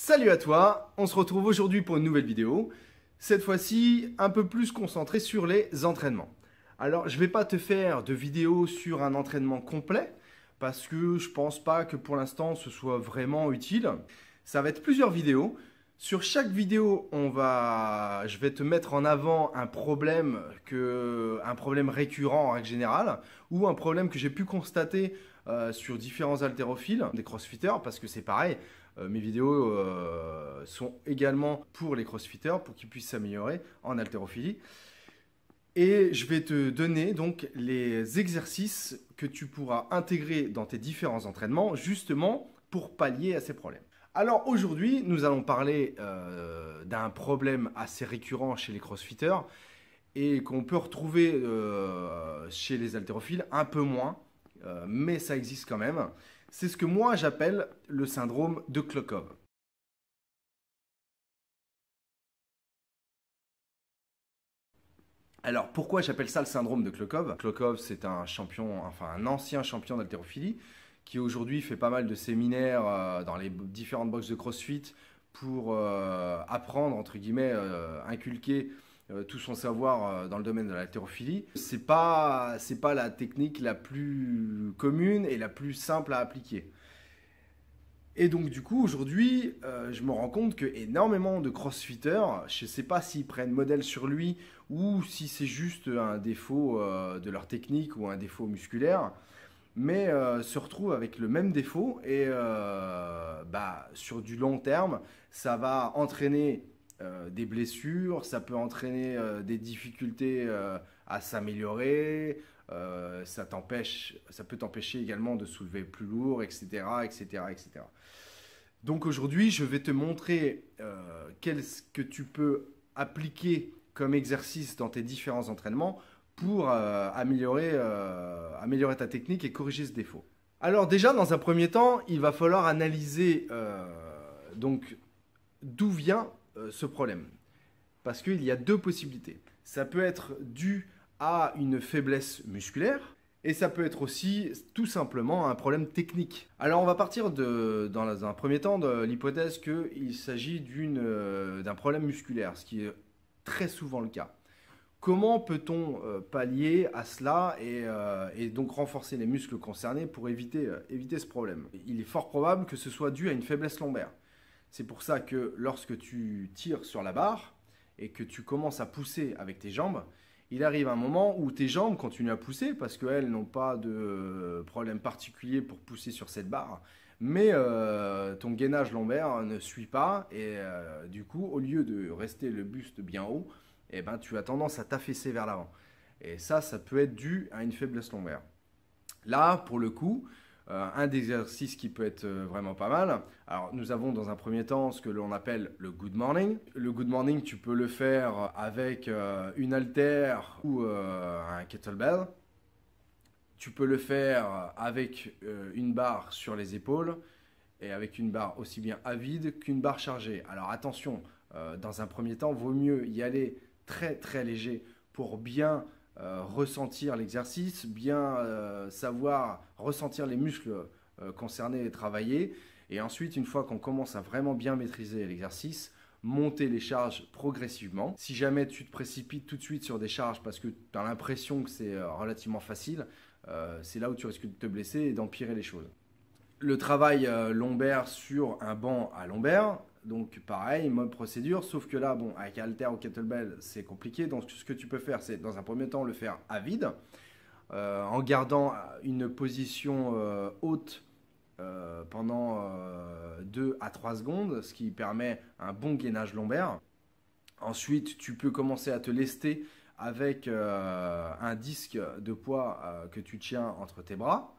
Salut à toi, on se retrouve aujourd'hui pour une nouvelle vidéo. Cette fois-ci, un peu plus concentrée sur les entraînements. Alors, je ne vais pas te faire de vidéo sur un entraînement complet, parce que je pense pas que pour l'instant ce soit vraiment utile. Ça va être plusieurs vidéos. Sur chaque vidéo, je vais te mettre en avant un problème récurrent en règle générale, ou un problème que j'ai pu constater sur différents haltérophiles, des crossfitters, parce que c'est pareil. Mes vidéos sont également pour les crossfitters, pour qu'ils puissent s'améliorer en haltérophilie. Et je vais te donner donc les exercices que tu pourras intégrer dans tes différents entraînements, justement pour pallier à ces problèmes. Alors aujourd'hui, nous allons parler d'un problème assez récurrent chez les crossfitters et qu'on peut retrouver chez les haltérophiles un peu moins, mais ça existe quand même. C'est ce que moi j'appelle le syndrome de Klokov. Alors pourquoi j'appelle ça le syndrome de Klokov? Klokov, c'est un champion, enfin un ancien champion d'haltérophilie qui aujourd'hui fait pas mal de séminaires dans les différentes boxes de CrossFit pour apprendre, entre guillemets, inculquer tout son savoir dans le domaine de l'haltérophilie. C'est pas la technique la plus commune et la plus simple à appliquer. Et donc du coup aujourd'hui, je me rends compte que énormément de crossfitters, je ne sais pas s'ils prennent modèle sur lui ou si c'est juste un défaut de leur technique ou un défaut musculaire, mais se retrouvent avec le même défaut et sur du long terme, ça va entraîner des blessures, ça peut entraîner des difficultés à s'améliorer, ça peut t'empêcher également de soulever plus lourd, etc., etc., etc. Donc aujourd'hui, je vais te montrer qu'est-ce que tu peux appliquer comme exercice dans tes différents entraînements pour améliorer ta technique et corriger ce défaut. Alors déjà, dans un premier temps, il va falloir analyser donc d'où vient ce problème. Parce qu'il y a deux possibilités. Ça peut être dû à une faiblesse musculaire et ça peut être aussi tout simplement un problème technique. Alors on va partir dans un premier temps de l'hypothèse qu'il s'agit d'un problème musculaire, ce qui est très souvent le cas. Comment peut-on pallier à cela et donc renforcer les muscles concernés pour éviter ce problème? Il est fort probable que ce soit dû à une faiblesse lombaire. C'est pour ça que lorsque tu tires sur la barre et que tu commences à pousser avec tes jambes, il arrive un moment où tes jambes continuent à pousser parce qu'elles n'ont pas de problème particulier pour pousser sur cette barre, mais ton gainage lombaire ne suit pas et du coup, au lieu de rester le buste bien haut, eh ben, tu as tendance à t'affaisser vers l'avant. Et ça peut être dû à une faiblesse lombaire. Là, pour le coup, un des exercices qui peut être vraiment pas mal. Alors, nous avons dans un premier temps ce que l'on appelle le good morning. Le good morning, tu peux le faire avec une haltère ou un kettlebell. Tu peux le faire avec une barre sur les épaules et avec une barre aussi bien à vide qu'une barre chargée. Alors attention, dans un premier temps, vaut mieux y aller très très léger pour bien ressentir l'exercice, bien savoir ressentir les muscles concernés et travailler. Et ensuite, une fois qu'on commence à vraiment bien maîtriser l'exercice, monter les charges progressivement. Si jamais tu te précipites tout de suite sur des charges parce que tu as l'impression que c'est relativement facile, c'est là où tu risques de te blesser et d'empirer les choses. Le travail lombaire sur un banc à lombaire, donc pareil, même procédure, sauf que là, bon, avec halter ou kettlebell, c'est compliqué. Donc ce que tu peux faire, c'est dans un premier temps le faire à vide, en gardant une position haute pendant 2 à 3 secondes, ce qui permet un bon gainage lombaire. Ensuite, tu peux commencer à te lester avec un disque de poids que tu tiens entre tes bras.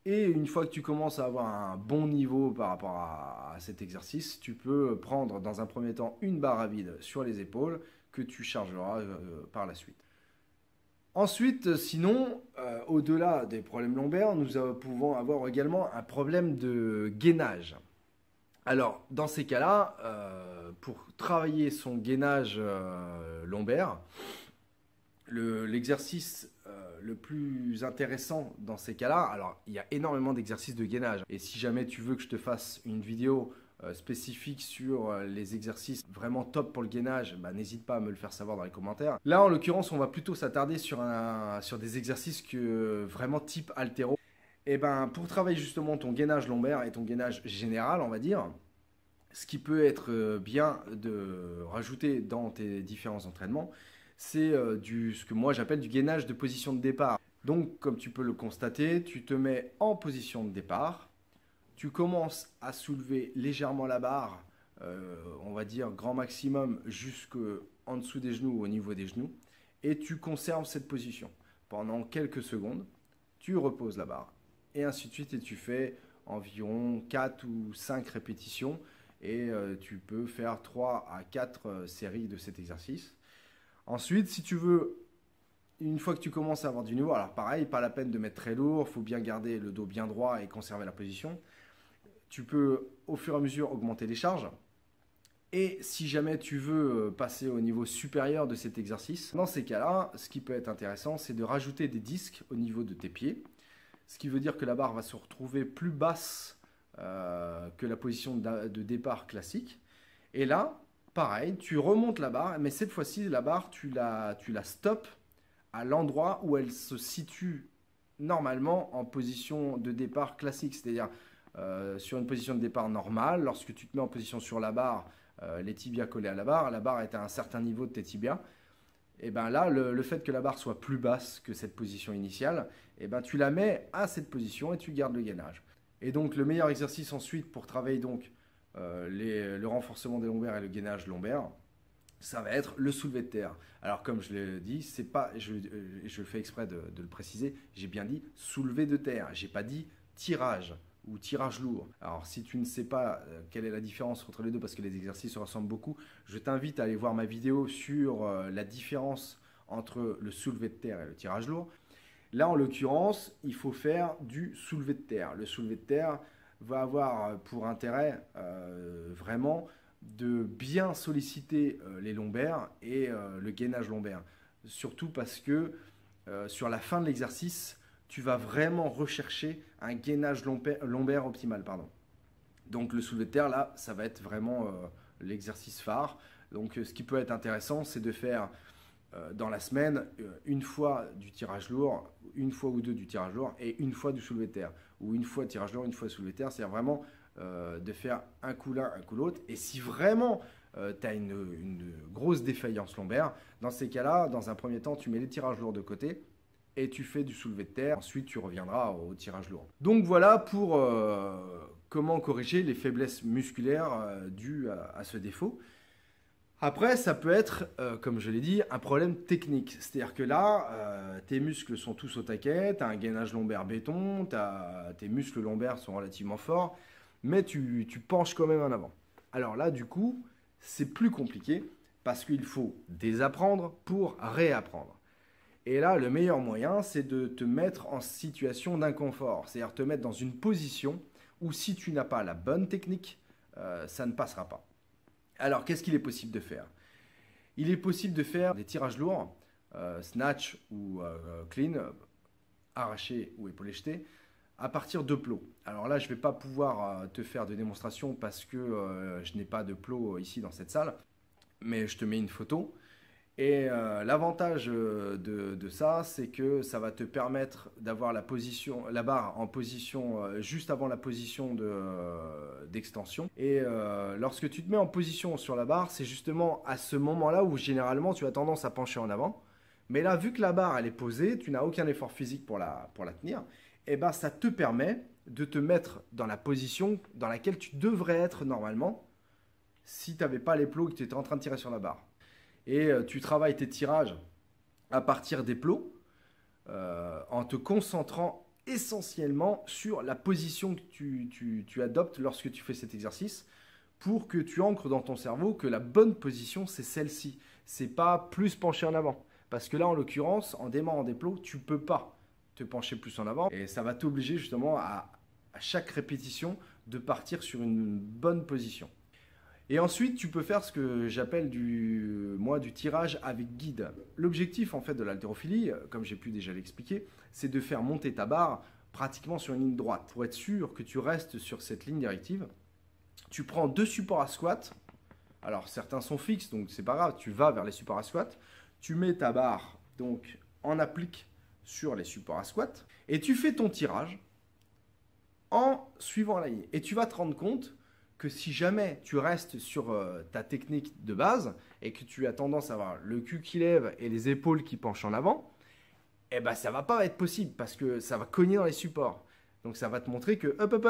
Et une fois que tu commences à avoir un bon niveau par rapport à cet exercice, tu peux prendre dans un premier temps une barre à vide sur les épaules que tu chargeras par la suite. Ensuite, sinon, au-delà des problèmes lombaires, nous pouvons avoir également un problème de gainage. Alors, dans ces cas-là, pour travailler son gainage lombaire, l'exercice le plus intéressant dans ces cas-là, alors il y a énormément d'exercices de gainage. Et si jamais tu veux que je te fasse une vidéo spécifiques sur les exercices vraiment top pour le gainage, bah, n'hésite pas à me le faire savoir dans les commentaires. Là, en l'occurrence, on va plutôt s'attarder sur des exercices vraiment type haltéro. Et ben, pour travailler justement ton gainage lombaire et ton gainage général, on va dire, ce qui peut être bien de rajouter dans tes différents entraînements, c'est ce que moi j'appelle du gainage de position de départ. Donc, comme tu peux le constater, tu te mets en position de départ, tu commences à soulever légèrement la barre, on va dire grand maximum jusqu'en dessous des genoux ou au niveau des genoux, et tu conserves cette position pendant quelques secondes, tu reposes la barre, et ainsi de suite, et tu fais environ 4 ou 5 répétitions, et tu peux faire 3 à 4 séries de cet exercice. Ensuite, si tu veux, une fois que tu commences à avoir du niveau, alors pareil, pas la peine de mettre très lourd, il faut bien garder le dos bien droit et conserver la position. Tu peux au fur et à mesure augmenter les charges. Et si jamais tu veux passer au niveau supérieur de cet exercice, dans ces cas-là, ce qui peut être intéressant, c'est de rajouter des disques au niveau de tes pieds. Ce qui veut dire que la barre va se retrouver plus basse que la position de départ classique. Et là, pareil, tu remontes la barre, mais cette fois-ci, la barre, tu la stoppes à l'endroit où elle se situe normalement en position de départ classique. C'est-à-dire sur une position de départ normale, lorsque tu te mets en position sur la barre, les tibias collés à la barre est à un certain niveau de tes tibias. Et bien là, le fait que la barre soit plus basse que cette position initiale, et ben tu la mets à cette position et tu gardes le gainage. Et donc le meilleur exercice ensuite pour travailler donc le renforcement des lombaires et le gainage lombaire, ça va être le soulevé de terre. Alors comme je l'ai dit, c'est pas, je fais exprès de le préciser, j'ai bien dit soulevé de terre, j'ai pas dit tirage ou tirage lourd. Alors si tu ne sais pas quelle est la différence entre les deux parce que les exercices se ressemblent beaucoup, je t'invite à aller voir ma vidéo sur la différence entre le soulevé de terre et le tirage lourd. Là en l'occurrence, il faut faire du soulevé de terre. Le soulevé de terre va avoir pour intérêt vraiment de bien solliciter les lombaires et le gainage lombaire. Surtout parce que sur la fin de l'exercice, tu vas vraiment rechercher un gainage lombaire optimal. Donc le soulevé de terre, là, ça va être vraiment l'exercice phare. Donc ce qui peut être intéressant, c'est de faire dans la semaine une fois du tirage lourd, une fois ou deux du tirage lourd et une fois du soulevé de terre. Ou une fois tirage lourd, une fois soulevé de terre. C'est-à-dire vraiment de faire un coup l'un, un coup l'autre. Et si vraiment tu as une grosse défaillance lombaire, dans ces cas-là, dans un premier temps, tu mets les tirages lourds de côté et tu fais du soulevé de terre. Ensuite, tu reviendras au tirage lourd. Donc voilà pour comment corriger les faiblesses musculaires dues à ce défaut. Après, ça peut être, comme je l'ai dit, un problème technique. C'est-à-dire que là, tes muscles sont tous au taquet, tu as un gainage lombaire béton, tes muscles lombaires sont relativement forts, mais tu penches quand même en avant. Alors là, du coup, c'est plus compliqué parce qu'il faut désapprendre pour réapprendre. Et là, le meilleur moyen, c'est de te mettre en situation d'inconfort. C'est-à-dire te mettre dans une position où si tu n'as pas la bonne technique, ça ne passera pas. Alors, qu'est-ce qu'il est possible de faire? Il est possible de faire des tirages lourds, snatch ou clean, arraché ou épaulé jeté, à partir de plots. Alors là, je ne vais pas pouvoir te faire de démonstration parce que je n'ai pas de plot ici dans cette salle, mais je te mets une photo. Et l'avantage de ça, c'est que ça va te permettre d'avoir la barre en position juste avant la position d'extension. Et lorsque tu te mets en position sur la barre, c'est justement à ce moment-là où généralement tu as tendance à pencher en avant. Mais là, vu que la barre elle est posée, tu n'as aucun effort physique pour la tenir, et ben ça te permet de te mettre dans la position dans laquelle tu devrais être normalement si tu n'avais pas les plots et que tu étais en train de tirer sur la barre. Et tu travailles tes tirages à partir des plots en te concentrant essentiellement sur la position que tu adoptes lorsque tu fais cet exercice pour que tu ancres dans ton cerveau que la bonne position, c'est celle-ci. C'est pas plus penché en avant. Parce que là, en l'occurrence, en démarrant des plots, tu ne peux pas te pencher plus en avant. Et ça va t'obliger justement à chaque répétition de partir sur une bonne position. Et ensuite, tu peux faire ce que j'appelle du tirage avec guide. L'objectif en fait de l'haltérophilie, comme j'ai pu déjà l'expliquer, c'est de faire monter ta barre pratiquement sur une ligne droite pour être sûr que tu restes sur cette ligne directive Tu prends 2 supports à squat. Alors certains sont fixes, donc c'est pas grave, tu vas vers les supports à squat. Tu mets ta barre donc en applique sur les supports à squat et tu fais ton tirage en suivant la ligne. Et tu vas te rendre compte que si jamais tu restes sur ta technique de base et que tu as tendance à avoir le cul qui lève et les épaules qui penchent en avant, eh ben ça va pas être possible parce que ça va cogner dans les supports. Donc ça va te montrer que hop,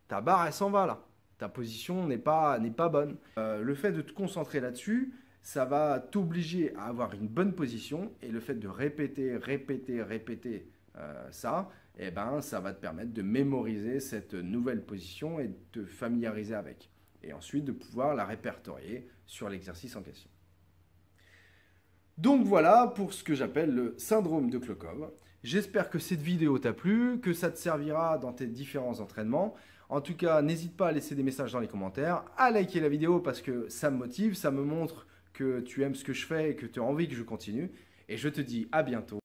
ta barre elle s'en va là. Ta position n'est pas bonne. Le fait de te concentrer là-dessus, ça va t'obliger à avoir une bonne position et le fait de répéter ça, eh ben, ça va te permettre de mémoriser cette nouvelle position et de te familiariser avec. Et ensuite de pouvoir la répertorier sur l'exercice en question. Donc voilà pour ce que j'appelle le syndrome de Klokov. J'espère que cette vidéo t'a plu, que ça te servira dans tes différents entraînements. En tout cas, n'hésite pas à laisser des messages dans les commentaires, à liker la vidéo parce que ça me motive, ça me montre que tu aimes ce que je fais et que tu as envie que je continue. Et je te dis à bientôt.